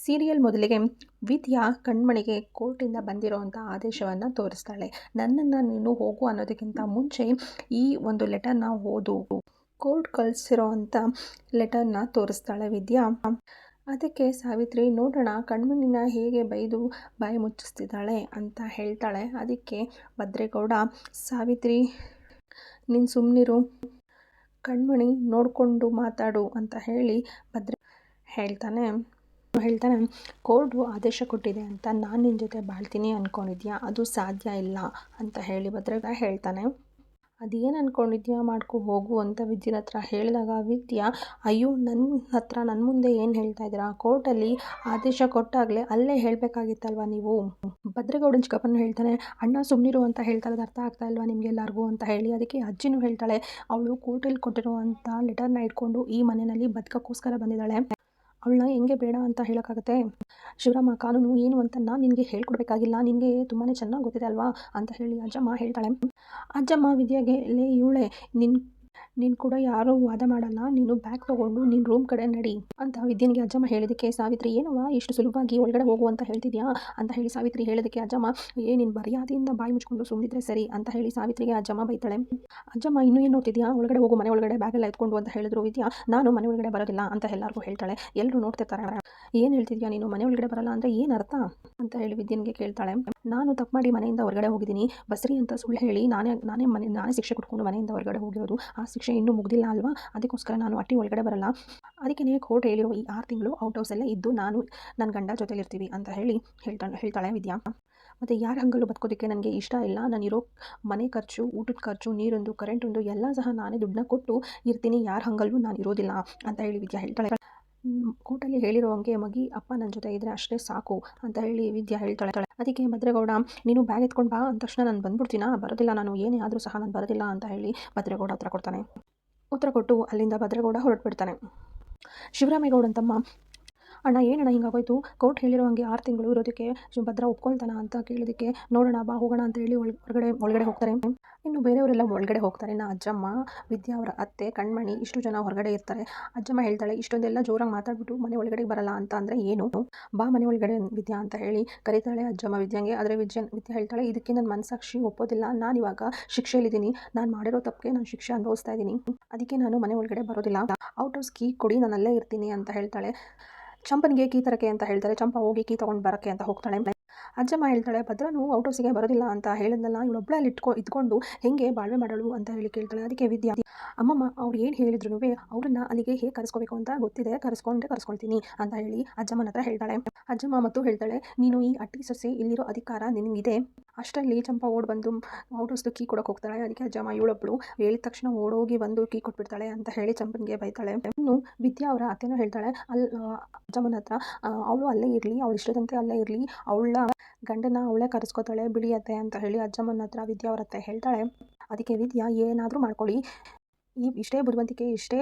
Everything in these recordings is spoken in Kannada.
ಸೀರಿಯಲ್ ಮೊದಲಿಗೆ ವಿದ್ಯಾ ಕಣ್ಮಣಿಗೆ ಕೋರ್ಟಿಂದ ಬಂದಿರೋವಂಥ ಆದೇಶವನ್ನು ತೋರಿಸ್ತಾಳೆ. ನನ್ನನ್ನು ನೀನು ಹೋಗು ಅನ್ನೋದಕ್ಕಿಂತ ಮುಂಚೆ ಈ ಒಂದು ಲೆಟರ್ನ ಓದು. ಕೋರ್ಟ್ ಕಳಿಸಿರೋವಂಥ ಲೆಟರ್ನ ತೋರಿಸ್ತಾಳೆ ವಿದ್ಯಾ. ಅದಕ್ಕೆ ಸಾವಿತ್ರಿ ನೋಡೋಣ ಕಣ್ಮಣಿನ ಹೇಗೆ ಬೈದು ಬಾಯಿ ಮುಚ್ಚಿಸ್ತಿದ್ದಾಳೆ ಅಂತ ಹೇಳ್ತಾಳೆ. ಅದಕ್ಕೆ ಭದ್ರೇಗೌಡ, ಸಾವಿತ್ರಿ ನೀನು ಸುಮ್ಮನಿರು, ಕಣ್ಮಣಿ ನೋಡಿಕೊಂಡು ಮಾತಾಡು ಅಂತ ಹೇಳಿ ಹೇಳ್ತಾನೆ. ಕೋರ್ಟು ಆದೇಶ ಕೊಟ್ಟಿದೆ ಅಂತ ನಾನು ನಿನ್ನ ಜೊತೆ ಬಾಳ್ತೀನಿ ಅಂದ್ಕೊಂಡಿದ್ಯಾ, ಅದು ಸಾಧ್ಯ ಇಲ್ಲ ಅಂತ ಹೇಳಿ ಭದ್ರೇಗೌಡ ಹೇಳ್ತಾನೆ. ಅದೇನು ಅಂದ್ಕೊಂಡಿದ್ಯಾ ಮಾಡ್ಕೊ ಹೋಗು ಅಂತ ವಿದ್ಯನ ಹತ್ರ ಹೇಳಿದಾಗ ವಿದ್ಯಾ, ಅಯ್ಯೋ ನನ್ನ ಮುಂದೆ ಏನು ಹೇಳ್ತಾ ಇದ್ದೀರಾ, ಕೋರ್ಟಲ್ಲಿ ಆದೇಶ ಕೊಟ್ಟಾಗಲೇ ಅಲ್ಲೇ ಹೇಳಬೇಕಾಗಿತ್ತಲ್ವ ನೀವು. ಭದ್ರೇಗೌಡನ ಚಿಕ್ಕಪ್ಪನ ಹೇಳ್ತಾನೆ, ಅಣ್ಣ ಸುಮ್ಮನಿರು ಅಂತ ಹೇಳ್ತಾ ಇರೋದು ಅರ್ಥ ಆಗ್ತಾ ಇಲ್ವಾ ನಿಮಗೆಲ್ಲರಿಗೂ ಅಂತ ಹೇಳಿ. ಅದಕ್ಕೆ ಅಜ್ಜಿನೂ ಹೇಳ್ತಾಳೆ, ಅವಳು ಕೋರ್ಟಲ್ಲಿ ಕೊಟ್ಟಿರುವಂಥ ಲೆಟರ್ನ ಇಟ್ಕೊಂಡು ಈ ಮನೆಯಲ್ಲಿ ಬದುಕೋಕ್ಕೋಸ್ಕರ ಬಂದಿದ್ದಾಳೆ, ಅವಳನ್ನ ಹೆಂಗೆ ಬೇಡ ಅಂತ ಹೇಳೋಕ್ಕಾಗತ್ತೆ. ಶಿವರಾಮ, ಕಾನೂನು ಏನು ಅಂತ ನಾನು ನಿನಗೆ ಹೇಳ್ಕೊಡ್ಬೇಕಾಗಿಲ್ಲ, ನಿನಗೆ ತುಂಬಾ ಚೆನ್ನಾಗಿ ಗೊತ್ತಿದೆ ಅಲ್ವಾ ಅಂತ ಹೇಳಿ ಅಜ್ಜಮ್ಮ ಹೇಳ್ತಾಳೆ. ಅಜ್ಜಮ್ಮ ವಿದ್ಯಾಗೆ, ಇವಳೆ ನೀನು ಕೂಡ ಯಾರೂ ವಾದ ಮಾಡಲ್ಲ, ನೀನು ಬ್ಯಾಗ್ ತೊಗೊಂಡು ನಿನ್ನ ರೂಮ್ ಕಡೆ ನಡಿ ಅಂತ ವಿದ್ಯನಿಗೆ ಅಜ್ಜಮ್ಮ ಹೇಳಿದಕ್ಕೆ ಸಾವಿತ್ರಿ, ಏನವ್ವ ಇಷ್ಟು ಸುಲಭವಾಗಿ ಒಳಗಡೆ ಹೋಗು ಅಂತ ಹೇಳ್ತಿದ್ಯಾ ಅಂತ ಹೇಳಿ ಸಾವಿತ್ರಿ ಹೇಳಿದಕ್ಕೆ ಅಜ್ಜಮ್ಮ, ನೀನು ಮರ್ಯಾದೆಯಿಂದ ಬಾಯಿ ಮುಚ್ಕೊಂಡು ಸುಮ್ಮನಿದ್ರೆ ಸರಿ ಅಂತ ಹೇಳಿ ಸಾವಿತ್ರಿಗೆ ಅಜ್ಜಮ್ಮ ಬೈತಾಳೆ. ಅಜ್ಜಮ್ಮ, ಇನ್ನೂ ಏನು ನೋಡ್ತಿದ್ಯಾ, ಒಳಗಡೆ ಹೋಗು, ಮನೆ ಒಳಗಡೆ ಬ್ಯಾಗೆಲ್ಲ ಎತ್ಕೊಂಡು ಅಂತ ಹೇಳಿದ್ರು ವಿದ್ಯಾ. ನಾನು ಮನೆ ಒಳಗಡೆ ಬರೋದಿಲ್ಲ ಅಂತ ಎಲ್ಲರಿಗೂ ಹೇಳ್ತಾಳೆ. ಎಲ್ಲರೂ ನೋಡ್ತಿರ್ತಾರೆ, ಏನು ಹೇಳ್ತಿದ್ಯಾ ನೀನು, ಮನೆ ಒಳಗಡೆ ಬರಲ್ಲ ಅಂದರೆ ಏನು ಅರ್ಥ ಅಂತ ಹೇಳಿ ವಿದ್ಯನಿಗೆ ಕೇಳ್ತಾಳೆ. ನಾನು ತಪ್ಪು ಮಾಡಿ ಮನೆಯಿಂದ ಹೊರಗಡೆ ಹೋಗಿದ್ದೀನಿ, ಬಸ್ರಿ ಅಂತ ಸುಳ್ಳು ಹೇಳಿ ನಾನೇ ಶಿಕ್ಷೆ ಕೊಟ್ಕೊಂಡು ಮನೆಯಿಂದ ಹೊರಗಡೆ ಹೋಗಿರೋದು, ಆ ಶಿಕ್ಷೆ ಇನ್ನೂ ಮುಗ್ದಿಲ್ಲ ಅಲ್ವಾ, ಅದಕ್ಕೋಸ್ಕರ ನಾನು ಅಟ್ಟಿ ಒಳಗಡೆ ಬರಲ್ಲ, ಅದಕ್ಕೆ ಕೋರ್ಟ್ ಹೇಳಿರೋ ಈ 6 ತಿಂಗಳು ಔಟ್ ಹೌಸಲ್ಲೇ ಇದ್ದು ನಾನು ನನ್ನ ಗಂಡ ಜೊತೆಲಿರ್ತೀವಿ ಅಂತ ಹೇಳಿ ಹೇಳ್ತಾಳೆ ವಿದ್ಯಾ. ಮತ್ತು ಯಾರ ಹಂಗಲ್ಲೂ ಬದುಕೋದಕ್ಕೆ ನನಗೆ ಇಷ್ಟ ಇಲ್ಲ, ನಾನಿರೋ ಮನೆ ಖರ್ಚು, ಊಟದ ಖರ್ಚು, ನೀರೊಂದು, ಕರೆಂಟೊಂದು ಎಲ್ಲ ಸಹ ನಾನೇ ದುಡ್ಡನ್ನ ಕೊಟ್ಟು ಇರ್ತೀನಿ, ಯಾರ ಹಂಗಲ್ಲೂ ನಾನು ಇರೋದಿಲ್ಲ ಅಂತ ಹೇಳಿ ವಿದ್ಯಾ ಹೇಳ್ತಾಳೆ. ಕೋರ್ಟಲ್ಲಿ ಹೇಳಿರೋ ಹಂಗೆ ಮಗಿ ಅಪ್ಪ ನನ್ನ ಜೊತೆ ಇದ್ದರೆ ಅಷ್ಟೇ ಸಾಕು ಅಂತ ಹೇಳಿ ವಿದ್ಯಾ ಹೇಳ್ತಾಳೆ. ಅದಕ್ಕೆ ಭದ್ರೇಗೌಡ, ನೀನು ಬ್ಯಾಗ್ ಎತ್ಕೊಂಡು ಬಾ ಅಂದ ತಕ್ಷಣ ನಾನು ಬಂದ್ಬಿಡ್ತೀನಾ, ಬರೋದಿಲ್ಲ, ನಾನು ಏನೇ ಆದರೂ ಸಹ ನಾನು ಬರೋದಿಲ್ಲ ಅಂತ ಹೇಳಿ ಭದ್ರೇಗೌಡ ಉತ್ತರ ಕೊಡ್ತಾನೆ. ಉತ್ತರ ಕೊಟ್ಟು ಅಲ್ಲಿಂದ ಭದ್ರೇಗೌಡ ಹೊರಟುಬಿಡ್ತಾನೆ. ಶಿವರಾಮೇಗೌಡನ ತಮ್ಮ, ಅಣ್ಣ ಏನಣ್ಣ ಹಿಂಗಾಗೋಯ್ತು, ಕೋರ್ಟ್ ಹೇಳಿರೋ ಹಂಗೆ 6 ತಿಂಗಳು ಇರೋದಕ್ಕೆ ಭದ್ರ ಒಪ್ಕೊಳ್ತಾನ ಅಂತ ಕೇಳೋದಕ್ಕೆ, ನೋಡೋಣ ಬಾ ಹೋಗೋಣ ಅಂತ ಹೇಳಿ ಒಳಗಡೆ ಹೋಗ್ತಾರೆ. ಇನ್ನು ಬೇರೆಯವರೆಲ್ಲ ಒಳಗಡೆ ಹೋಗ್ತಾರೆ. ಅಜ್ಜಮ್ಮ, ವಿದ್ಯಾ ಅವರ ಅತ್ತೆ, ಕಣ್ಮಣಿ ಇಷ್ಟು ಜನ ಹೊರಗಡೆ ಇರ್ತಾರೆ. ಅಜ್ಜಮ್ಮ ಹೇಳ್ತಾಳೆ, ಇಷ್ಟೊಂದೆಲ್ಲ ಜೋರಾಗಿ ಮಾತಾಡ್ಬಿಟ್ಟು ಮನೆ ಒಳಗಡೆ ಬರಲ್ಲ ಅಂತ ಅಂದರೆ ಏನು, ಬಾ ಮನೆ ಒಳಗಡೆ ವಿದ್ಯಾ ಅಂತ ಹೇಳಿ ಕರೀತಾಳೆ ಅಜ್ಜಮ್ಮ ವಿದ್ಯಾಂಗೆ. ಆದರೆ ವಿದ್ಯಾ ಹೇಳ್ತಾಳೆ, ಇದಕ್ಕೆ ನನ್ನ ಮನಸ್ಸಾಕ್ಷಿ ಒಪ್ಪೋದಿಲ್ಲ, ನಾನು ಇವಾಗ ಶಿಕ್ಷೆಯಲ್ಲಿದ್ದೀನಿ, ನಾನು ಮಾಡಿರೋ ತಪ್ಪಿಗೆ ನಾನು ಶಿಕ್ಷೆ ಅನುಭವಿಸ್ತಾ ಇದ್ದೀನಿ, ಅದಕ್ಕೆ ನಾನು ಮನೆ ಒಳಗಡೆ ಬರೋದಿಲ್ಲ, ಔಟ್ ಹೌಸ್ ಕೀ ಕೊಡಿ, ನಾನು ಅಲ್ಲೇ ಇರ್ತೀನಿ ಅಂತ ಹೇಳ್ತಾಳೆ. ಚಂಪನಿಗೆ ಕೀ ತರಕ್ಕೆ ಅಂತ ಹೇಳ್ತಾರೆ. ಚಂಪ ಹೋಗಿ ಕೀ ತೊಗೊಂಡು ಬರೋಕ್ಕೆ ಅಂತ ಹೋಗ್ತಾಳೆ. ಅಜ್ಜಮ್ಮ ಹೇಳ್ತಾಳೆ, ಭದ್ರನು ಔಟ್ ಹೌಸಿಗೆ ಬರೋದಿಲ್ಲ ಅಂತ ಹೇಳಿದ್ನಲ್ಲ, ಇವಳೊಬ್ಬಳಲ್ಲಿ ಇದ್ಕೊಂಡು ಹೆಂಗೆ ಬಾಳ್ವೆ ಮಾಡಲು ಅಂತ ಹೇಳಿ ಕೇಳ್ತಾಳೆ. ಅದಕ್ಕೆ ವಿದ್ಯಾ, ಅಮ್ಮಮ್ಮ ಅವ್ರು ಏನು ಹೇಳಿದ್ರು ಅವ್ರನ್ನ ಅಲ್ಲಿಗೆ ಹೇಗೆ ಕರೆಸ್ಕೋಬೇಕು ಅಂತ ಗೊತ್ತಿದೆ, ಕರೆಸ್ಕೊಳ್ತೀನಿ ಅಂತ ಹೇಳಿ ಅಜ್ಜಮ್ಮನ ಹತ್ರ ಹೇಳ್ತಾಳೆ. ಅಜ್ಜಮ್ಮ ಮತ್ತು ಹೇಳ್ತಾಳೆ, ನೀನು ಈ ಅಟ್ಟಿ ಸೊಸೆ, ಇಲ್ಲಿರೋ ಅಧಿಕಾರ ನಿನಗಿದೆ. ಅಷ್ಟರಲ್ಲಿ ಚಂಪ ಓಡ್ ಬಂದು ಔಟ್ ಹೌಸ್ದು ಕೀ ಕೊಡೋಕೆ ಹೋಗ್ತಾಳೆ. ಅದಕ್ಕೆ ಅಜ್ಜಮ್ಮ, ಇವಳೊಬ್ಬಳು ಹೇಳಿದ ತಕ್ಷಣ ಓಡೋಗಿ ಬಂದು ಕೀ ಕೊಟ್ಬಿಡ್ತಾಳೆ ಅಂತ ಹೇಳಿ ಚಂಪನಿಗೆ ಬೈತಾಳೆ. ಇನ್ನು ವಿದ್ಯಾ ಅವರ ಅತ್ತೆನೂ ಹೇಳ್ತಾಳೆ, ಅಜ್ಜಮ್ಮನ ಹತ್ರ, ಅವಳು ಅಲ್ಲೇ ಇರಲಿ, ಅವಳು ಇಷ್ಟದಂತೆ ಅಲ್ಲೇ ಇರಲಿ, ಅವಳ ಗಂಡನ ಅವಳೇ ಕರೆಸ್ಕೋತಾಳೆ ಬಿಳಿಯತ್ತೆ ಅಂತ ಹೇಳಿ ಅಜ್ಜಮ್ಮನ ಹತ್ರ ವಿದ್ಯಾ ಅವರ ಅತ್ತೆ ಹೇಳ್ತಾಳೆ. ಅದಕ್ಕೆ ವಿದ್ಯಾ, ಏನಾದರೂ ಮಾಡ್ಕೊಳ್ಳಿ, ಇಷ್ಟೇ ಬುದ್ಧಿವಂತಿಕೆ, ಇಷ್ಟೇ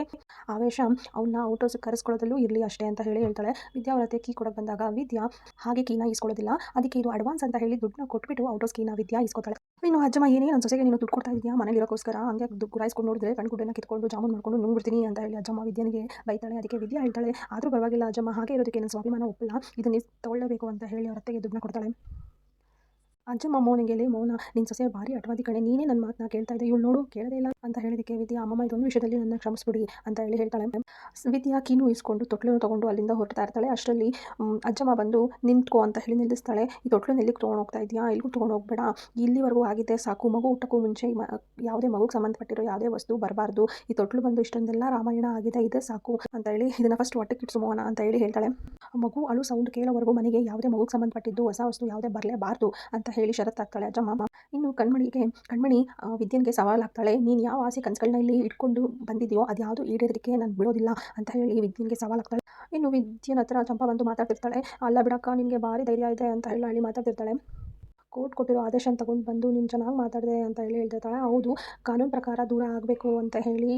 ಆವೇಶ, ಅವನ್ನ ಔಟ್ ಹೌಸ್ಗೆ ಕರೆಸ್ಕೊಳ್ಳೋದಲ್ಲೂ ಇರಲಿ ಅಷ್ಟೇ ಅಂತ ಹೇಳಿ ಹೇಳ್ತಾಳೆ. ವಿದ್ಯಾ ಅವರ ಅತ್ತೆ ಕೀ ಕೊಡೋಕೆ ಬಂದಾಗ ವಿದ್ಯಾ ಹಾಗೆ ಕೀನ ಇಸ್ಕೊಳ್ಳೋದಿಲ್ಲ, ಅದಕ್ಕೆ ಇದು ಅಡ್ವಾನ್ಸ್ ಅಂತ ಹೇಳಿ ದುಡ್ಡನ್ನ ಕೊಟ್ಬಿಟ್ಟು ಔಟ್ ಹೌಸ್ ಕೀನ ವಿದ್ಯಾ ಇಸ್ಕೊತಾಳೆ. ಇನ್ನು ಅಜ್ಜಮ್ಮ, ಏನೇ ನನ್ನ ಸೊಸೆಗೆ ನೀನು ದುಡ್ಡು ಕೊಡ್ತಾ ಇದೆಯಾ ಮನೇಲಿ ಇರೋಕ್ಕೋಸ್ಕರ, ಹಂಗೆ ಗುರಾಯಿಸ್ಕೊಂಡು ನೋಡಿದ್ರೆ ಕಣ್ಗುಡ್ಡನ್ನ ಕಿತ್ಕೊಂಡು ಜಾಮೂನ್ ಮಾಡ್ಕೊಂಡು ನುಂಗ್ಬಿಡ್ತೀನಿ ಅಂತ ಹೇಳಿ ಅಜ್ಜಮ್ಮ ವಿದ್ಯಾನಿಗೆ ಬೈತಾಳೆ. ಅದಕ್ಕೆ ವಿದ್ಯಾ ಹೇಳ್ತಾಳೆ, ಆದರೂ ಪರವಾಗಿಲ್ಲ ಅಜ್ಜಮ್ಮ, ಹಾಗೆ ಇರೋದಕ್ಕೆ ನನ್ನ ಸ್ವಾಭಿಮಾನ ಒಪ್ಪಲ್ಲ, ಇದನ್ನ ತಗೊಳ್ಳೇಬೇಕು ಅಂತ ಹೇಳಿ ಅವರ ಅತ್ತೆಗೆ ದುಡ್ಡನ್ನ ಕೊಡ್ತಾಳೆ. ಅಜ್ಜಮ್ಮ ಮೌನಿಗೆ, ಮೌನ ನಿನ್ನ ಸೊಸೆ ಭಾರಿ ಅಟವಾದಿ ಕಣೆ, ನೀನೇ ನನ್ನ ಮಾತನ್ನ ಕೇಳ್ತಾ ಇದ್ದೆ, ಇವಳು ನೋಡು ಕೇಳದೇ ಇಲ್ಲ ಅಂತ ಹೇಳಿದಕ್ಕೆ ವಿದ್ಯಾ, ಅಮ್ಮಮ್ಮ ಇದೊಂದು ವಿಷಯದಲ್ಲಿ ನನ್ನ ಕ್ಷಮಿಸ್ಬಿಡಿ ಅಂತ ಹೇಳಿ ಹೇಳ್ತಾಳೆ. ವಿದ್ಯಾ ಕೀನು ಇಸ್ಕೊಂಡು ತೊಟ್ಲನ್ನು ತೊಗೊಂಡು ಅಲ್ಲಿಂದ ಹೊರಡ್ತಾ ಇರ್ತಾಳೆ. ಅಷ್ಟರಲ್ಲಿ ಅಜ್ಜಮ್ಮ ಬಂದು ನಿಂತ್ಕೋ ಅಂತ ಹೇಳಿ ನಿಲ್ಲಿಸ್ತಾಳೆ. ಈ ತೊಟ್ಲನ್ನು ಎಲ್ಲಿಗೆ ತೊಗೊಂಡು ಹೋಗ್ತಾ ಇದೆಯಾ, ಎಲ್ಲಿಗೂ ತೊಗೊಂಡು ಹೋಗ್ಬೇಡ, ಇಲ್ಲಿವರೆಗೂ ಆಗಿದ್ದೆ ಸಾಕು, ಮಗು ಹುಟ್ಟಕ್ಕೂ ಮುಂಚೆ ಯಾವುದೇ ಮಗುಗೆ ಸಂಬಂಧಪಟ್ಟಿರೋ ಯಾವುದೇ ವಸ್ತು ಬರಬಾರ್ದು, ಈ ತೊಟ್ಲು ಬಂದು ಇಷ್ಟೊಂದೆಲ್ಲ ರಾಮಾಯಣ ಆಗಿದೆ, ಇದೆ ಸಾಕು ಅಂತ ಹೇಳಿ ಇದನ್ನ ಫಸ್ಟ್ ಹೊಟ್ಟೆಗೆ ಇಟ್ಸುಮೋಣ ಅಂತ ಹೇಳಿ ಹೇಳ್ತಾಳೆ. ಮಗು ಅಳು ಸೌಂಡ್ ಕೇಳೋವರೆಗೂ ಮನೆಗೆ ಯಾವುದೇ ಮಗುಗೆ ಸಂಬಂಧಪಟ್ಟಿದ್ದು ಹೊಸ ವಸ್ತು ಯಾವುದೇ ಬರಲೇಬಾರ್ದು ಅಂತ ಹೇಳಿ ಷರತ್ತಾಗ್ತಾಳೆ ಅಜ್ಜಮ್ಮ. ಇನ್ನು ಕಣ್ಮಣಿ ವಿದ್ಯನ್ಗೆ ಸವಾಲಾಗ್ತಾಳೆ, ನೀನು ಯಾವ ಆಸೆ ಕನಸುಗಳನ್ನ ಇಲ್ಲಿ ಇಟ್ಕೊಂಡು ಬಂದಿದೆಯೋ ಅದು ಯಾವುದು ಈಡೇರೋದಕ್ಕೆ ನಾನು ಬಿಡೋದಿಲ್ಲ ಅಂತ ಹೇಳಿ ವಿದ್ಯನ್ಗೆ ಸವಾಲಾಗ್ತಾಳೆ. ಇನ್ನು ವಿದ್ಯನ ಹತ್ರ ಚಂಪ ಬಂದು ಮಾತಾಡ್ತಿರ್ತಾಳೆ, ಅಲ್ಲ ಬಿಡಕ್ಕ, ನಿನಗೆ ಭಾರಿ ಧೈರ್ಯ ಇದೆ ಅಂತ ಹೇಳಿ ಮಾತಾಡ್ತಿರ್ತಾಳೆ. ಕೋರ್ಟ್ ಕೊಟ್ಟಿರೋ ಆದೇಶ ತಗೊಂಡು ಬಂದು ನೀನು ಚೆನ್ನಾಗಿ ಮಾತಾಡಿದೆ ಅಂತ ಹೇಳಿ ಹೇಳ್ತಿರ್ತಾಳೆ. ಹೌದು, ಕಾನೂನು ಪ್ರಕಾರ ದೂರ ಆಗಬೇಕು ಅಂತ ಹೇಳಿ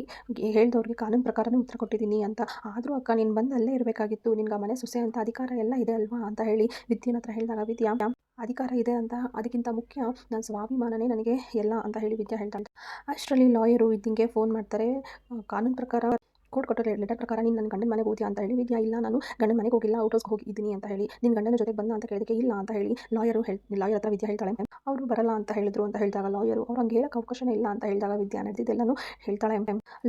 ಹೇಳಿದವ್ರಿಗೆ ಕಾನೂನು ಪ್ರಕಾರನೇ ಉತ್ತರ ಕೊಟ್ಟಿದ್ದೀನಿ ಅಂತ, ಆದರೂ ಅಕ್ಕ ನೀನು ಬಂದು ಅಲ್ಲೇ ಇರಬೇಕಾಗಿತ್ತು, ನಿನ್ಗೆ ಮನೆ ಸೊಸೆ ಅಂತ ಅಧಿಕಾರ ಎಲ್ಲ ಇದೆ ಅಲ್ವಾ ಅಂತ ಹೇಳಿ ವಿದ್ಯನ ಹತ್ರ ಹೇಳಿದಾಗ ವಿದ್ಯಾ, ಅಧಿಕಾರ ಇದೆ ಅಂತ ಅದಕ್ಕಿಂತ ಮುಖ್ಯ ನನ್ನ ಸ್ವಾಭಿಮಾನನೇ ನನಗೆ ಎಲ್ಲ ಅಂತ ಹೇಳಿ ವಿದ್ಯಾ ಹೇಳ್ತಾಳೆ. ಅಷ್ಟರಲ್ಲಿ ಲಾಯರು ವಿದ್ಯಂಗೆ ಫೋನ್ ಮಾಡ್ತಾರೆ. ಕಾನೂನು ಪ್ರಕಾರ ಕೋರ್ಟ್ ಕೊಟ್ಟ ಲೆಟರ್ ಪ್ರಕಾರ ನೀನು ನನ್ನ ಗಂಡನ ಮನೆಗೆ ಹೋಗ್ತೀಯಾ ಅಂತ ಹೇಳಿ ವಿದ್ಯಾ ಇಲ್ಲ ನಾನು ಗಂಡನ ಮನೆಗೆ ಹೋಗಿಲ್ಲ ಔಟ್ ಹೋಗಿದ್ದೀನಿ ಅಂತ ಹೇಳಿ ನಿನ್ನ ಗಂಡನ ಜೊತೆಗೆ ಬಂದ ಅಂತ ಕೇಳಿದಕ್ಕೆ ಇಲ್ಲ ಅಂತ ಹೇಳಿ ಲಾಯರ್ ಹತ್ರ ವಿದ್ಯಾ ಹೇಳ್ತಾಳೆ ಅವರು ಬರಲ್ಲ ಅಂತ ಹೇಳಿದ್ರು ಅಂತ ಹೇಳಿದಾಗ ಲಾಯರು ಅವ್ರು ಹಂಗೆ ಹೇಳಕ್ಕೆ ಅವಕಾಶನೇ ಇಲ್ಲ ಅಂತ ಹೇಳಿದಾಗ ವಿದ್ಯಾ ನಡೆದಿದ್ದೆಲ್ಲನೂ ಹೇಳ್ತಾಳೆ.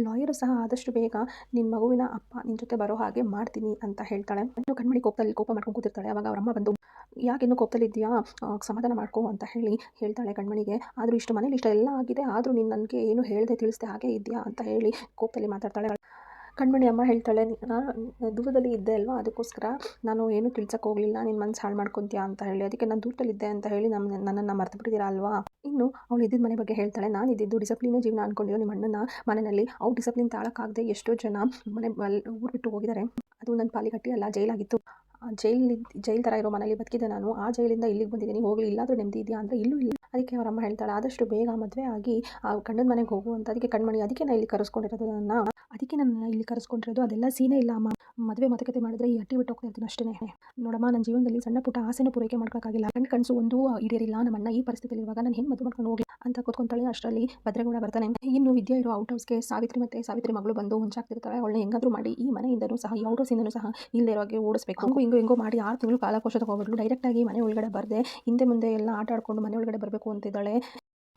ಲಾಯರು ಸಹ ಆದಷ್ಟು ಬೇಗ ನಿನ್ನ ಮಗುವಿನ ಅಪ್ಪ ನಿನ್ನ ಜೊತೆ ಬರೋ ಹಾಗೆ ಮಾಡ್ತೀನಿ ಅಂತ ಹೇಳ್ತಾಳೆ. ಇನ್ನು ಕಣ್ಮಣಿ ಕೋಪ ಮಾಡ್ಕೊಂಡು ಕೂತಿರ್ತಾಳೆ. ಅವಾಗ ಅವ್ರ ಅಮ್ಮ ಬಂದು ಯಾಕೆ ಇನ್ನೂ ಕೋಪದಲ್ಲಿದ್ದೀಯಾ, ಸಮಾಧಾನ ಮಾಡ್ಕೋ ಅಂತ ಹೇಳಿ ಹೇಳ್ತಾಳೆ ಕಣ್ಮಣಿಗೆ. ಆದರೂ ಇಷ್ಟು ಮನೇಲಿ ಇಷ್ಟೆಲ್ಲ ಆಗಿದೆ, ಆದರೂ ನೀನು ನನಗೆ ಏನು ಹೇಳದೆ ತಿಳಿಸ್ದೆ ಹಾಗೆ ಇದೆಯಾ ಅಂತ ಹೇಳಿ ಕೋಪದಲ್ಲಿ ಮಾತಾಡ್ತಾಳೆ. ಕಣ್ಮಣಿ ಅಮ್ಮ ಹೇಳ್ತಾಳೆ, ನಾನು ದೂರದಲ್ಲಿ ಇದ್ದೆ ಅಲ್ವಾ, ಅದಕ್ಕೋಸ್ಕರ ನಾನು ಏನು ತಿಳ್ಸಕ್ಕೆ ಹೋಗಲಿಲ್ಲ, ನಿನ್ನ ಮನಸ್ಸು ಹಾಳು ಮಾಡ್ಕೊತೀಯಾ ಅಂತ ಹೇಳಿ, ಅದಕ್ಕೆ ನಾನು ದೂರದಲ್ಲಿದ್ದೆ ಅಂತ ಹೇಳಿ ನನ್ನನ್ನು ಮರ್ತು ಬಿಟ್ಟಿದ್ದೀರಾ ಅಲ್ವಾ. ಇನ್ನು ಅವಳು ಇದ್ದಿದ್ದ ಮನೆ ಬಗ್ಗೆ ಹೇಳ್ತಾಳೆ. ನಾನು ಇದ್ದಿದ್ದು ಡಿಸಿಪ್ಲಿನೇ ಜೀವನ ಅಂದ್ಕೊಂಡಿರೋ ನಿಮ್ಮ ಅಣ್ಣನ ಮನೆಯಲ್ಲಿ ಅವ್ರು ಡಿಸಿಪ್ಲಿನ್ ತಾಳಕ್ಕಾಗದೆ ಎಷ್ಟೋ ಜನ ಊರು ಬಿಟ್ಟು ಹೋಗಿದ್ದಾರೆ. ಅದು ನನ್ನ ಪಾಲಿಗಟ್ಟಿ ಅಲ್ಲ, ಜೈಲಾಗಿತ್ತು. ಜೈಲ್ ಥರ ಇರೋ ಮನೇಲಿ ಬದುಕಿದ್ದೆ ನಾನು. ಆ ಜೈಲಿಂದ ಇಲ್ಲಿಗೆ ಬಂದಿದ್ದೀನಿ, ಹೋಗಲಿ ಇಲ್ಲಾದರೂ ನೆಮ್ಮದಿ ಇದೆಯಾ ಅಂದರೆ ಇಲ್ಲೂ ಇಲ್ಲ. ಅದಕ್ಕೆ ಅವರಮ್ಮ ಹೇಳ್ತಾಳೆ, ಆದಷ್ಟು ಬೇಗ ಮದುವೆ ಆಗಿ ಆ ಗಂಡನ ಮನೆಗೆ ಹೋಗು ಅಂತ. ಅದಕ್ಕೆ ಕಣ್ಮಣಿ ಅದಕ್ಕೆ ನಾನು ಇಲ್ಲಿ ಕರೆಸ್ಕೊಂಡಿರೋದು ಅದೆಲ್ಲ ಸೀನೇ ಇಲ್ಲ ಅಮ್ಮ. ಮದುವೆ ಮಾತುಕತೆ ಮಾಡಿದ್ರೆ ಈ ಅಟ್ಟಿ ಬಿಟ್ಟು ಹೋಗ್ತಾ ಇರ್ತೀನಿ ಅಷ್ಟೇ. ನೋಡಮ್ಮ, ನನ್ನ ಜೀವನದಲ್ಲಿ ಸಣ್ಣ ಪುಟ್ಟ ಆಸೆನೂ ಪೂರೈಕೆ ಮಾಡ್ಕೊಳ್ಳೋಕ್ಕಾಗಿಲ್ಲ, ಕನಸು ಒಂದು ಈಡೇರಿಲ್ಲ. ನಮ್ಮ ಅಣ್ಣ ಈ ಪರಿಸ್ಥಿತಿಯಲ್ಲಿ ಇವಾಗ ನಾನು ಹೆಂಗೆ ಮದುವೆ ಮಾಡ್ಕೊಂಡು ಹೋಗಿ ಅಂತ ಕೂತ್ಕೊಂತಾಳೆ. ಅಷ್ಟರಲ್ಲಿ ಭದ್ರೇಗೌಡ ಬರ್ತಾನೆ. ಇನ್ನು ವಿದ್ಯಾ ಇರೋ ಔಟ್ ಹೌಸ್ಗೆ ಸಾವಿತ್ರಿ ಮಗಳು ಬಂದು ಹೊಂಚಾಗ್ತಿರ್ತಾಳೆ. ಅವಳನ್ನ ಹೆಂಗಾದ್ರೂ ಮಾಡಿ ಈ ಮನೆಯಿಂದನೂ ಸಹ ಈ ಔಟ್ ಹೌಸಿಂದನೂ ಸಹ ಇಲ್ಲದೆ ಇರೋಗೆ ಓಡಿಸ್ಬೇಕು. ಹಿಂಗೋ ಮಾಡಿ 6 ತಿಂಗಳು ಕಾಲಕೋಶ ತಗೋಬಿಟ್ಲು. ಡೈರೆಕ್ಟಾಗಿ ಮನೆ ಒಳಗಡೆ ಬರದೆ ಹಿಂದೆ ಮುಂದೆ ಎಲ್ಲ ಆಟ ಆಡ್ಕೊಂಡು ಮನೆ ಒಳಗಡೆ ಬರಬೇಕು ಅಂತಿದ್ದಾಳೆ.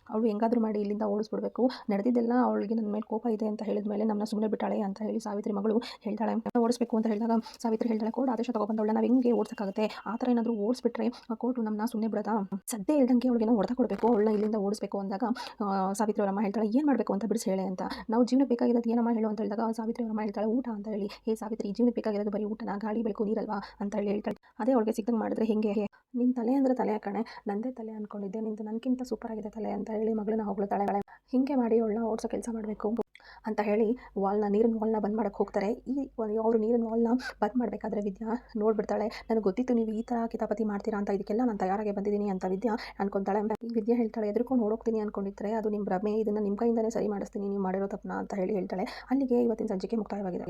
ಅವಳು ಹೆಂಗಾದ್ರೂ ಮಾಡಿ ಇಲ್ಲಿಂದ ಓಡಿಸ್ಬಿಡ್ಬೇಕು. ನಡೆದಿದ್ದೆಲ್ಲ ಅವಳಿಗೆ ನನ್ನ ಮೇಲೆ ಕೋಪ ಇದೆ ಅಂತ ಹೇಳಿದ ಮೇಲೆ ನಮ್ಮನ್ನ ಸುಮ್ಮನೆ ಬಿಟ್ಟಾಳೆ ಅಂತ ಹೇಳಿ ಸಾವಿತ್ರಿ ಮಗಳು ಹೇಳ್ತಾಳೆ. ಓಡಿಸ್ಬೇಕು ಅಂತ ಹೇಳಿದಾಗ ಸಾವಿತ್ರಿ ಹೇಳ್ತಾಳೆ, ಕೋರ್ಟ್ ಆದೇಶ ತಗೊಬಂದವಳ ನಾವು ಹೆಂಗೆ ಓಡಿಸೋಕ್ಕಾಗುತ್ತೆ, ಆ ಥರ ಏನಾದರೂ ಓಡಿಸ್ಬಿಟ್ರೆ ಕೋರ್ಟು ನಮ್ಮನ್ನ ಸುಮ್ಮನೆ ಬಿಡೋದಾ, ಸದ್ಯ ಇಲ್ದಂಗೆ ಅವಳಿಗೆ ಹೊಡೆತ ಕೊಡಬೇಕು, ಅವಳನ್ನ ಇಲ್ಲಿಂದ ಓಡಿಸ್ಬೇಕು ಅಂದಾಗ ಸಾವಿತ್ರಿ ಅವರಮ್ಮ ಹೇಳ್ತಾಳೆ, ಏನು ಮಾಡಬೇಕು ಅಂತ ಬಿಡಿಸಿ ಹೇಳೆ ಅಂತ. ನಾವು ಜೀವನ ಬೇಕಾಗಿರೋದು ಏನಮ್ಮ ಹೇಳು ಅಂತ ಹೇಳಿದಾಗ ಸಾವಿತ್ರಿ ಅವರಮ್ಮ ಹೇಳ್ತಾಳೆ, ಊಟ ಅಂತ ಹೇಳಿ. ಸಾವಿತ್ರಿ ಜೀವನ ಬೇಕಾಗಿರೋದು ಬರೀ ಊಟನ, ಗಾಳಿ ಬೆಳಕು ನೀರಲ್ವಾ ಅಂತ ಹೇಳಿ ಹೇಳ್ತಾಳೆ. ಅದೇ ಅವಳಿಗೆ ಸಿಕ್ಕಂಗೆ ಮಾಡಿದ್ರೆ ಹೆಂಗೆ, ನಿನ್ನ ತಲೆ ಅಂದರೆ ತಲೆ ಕಣೆ, ನಂದೇ ತಲೆ ಅಂದ್ಕೊಂಡಿದ್ದೆ, ನಿಂದು ನನಗಿಂತ ಸೂಪರ್ ಆಗಿದೆ ತಲೆ ಅಂತ ಹೇಳಿ ಮಗಳನ್ನ ಹೊಗಳ್ತಾಳೆ. ಹಿಂಗೆ ಮಾಡಿ ಅವಳನ್ನ ಓಡಿಸೋ ಕೆಲಸ ಮಾಡಬೇಕು ಅಂತ ಹೇಳಿ ನೀರಿನ ವಾಲ್ನ ಬಂದ್ ಮಾಡೋಕ್ಕೆ ಹೋಗ್ತಾರೆ. ಅವರು ನೀರಿನ ವಾಲ್ನ ಬಂದ್ ಮಾಡಬೇಕಾದ್ರೆ ವಿದ್ಯಾ ನೋಡ್ಬಿಡ್ತಾಳೆ. ನನಗೆ ಗೊತ್ತಿತ್ತು ನೀವು ಈ ಥರ ಕಿತಾಪತಿ ಮಾಡ್ತೀರಾ ಅಂತ, ಇದಕ್ಕೆಲ್ಲ ನಾನು ತಯಾರಾಗಿ ಬಂದಿದ್ದೀನಿ ಅಂತ ವಿದ್ಯಾ ಅನ್ಕೊತಾಳೆ. ವಿದ್ಯಾ ಹೇಳ್ತಾಳೆ, ಎದ್ರುಕೊಂಡು ಓಡೋಗ್ತೀನಿ ಅಂದ್ಕೊಂಡಿದ್ರೆ ಅದು ನಿಮ್ಮ ಭ್ರಮೆ, ಇದನ್ನು ನಿಮ್ಮ ಕೈಯಿಂದನೇ ಸರಿ ಮಾಡಿಸ್ತೀನಿ ನೀವು ಮಾಡಿರೋ ತಪ್ಪನ ಅಂತ ಹೇಳಿ ಹೇಳ್ತಾಳೆ. ಅಲ್ಲಿಗೆ ಇವತ್ತಿನ ಸಂಚಿಕೆ ಮುಕ್ತಾಯವಾಗಿದೆ.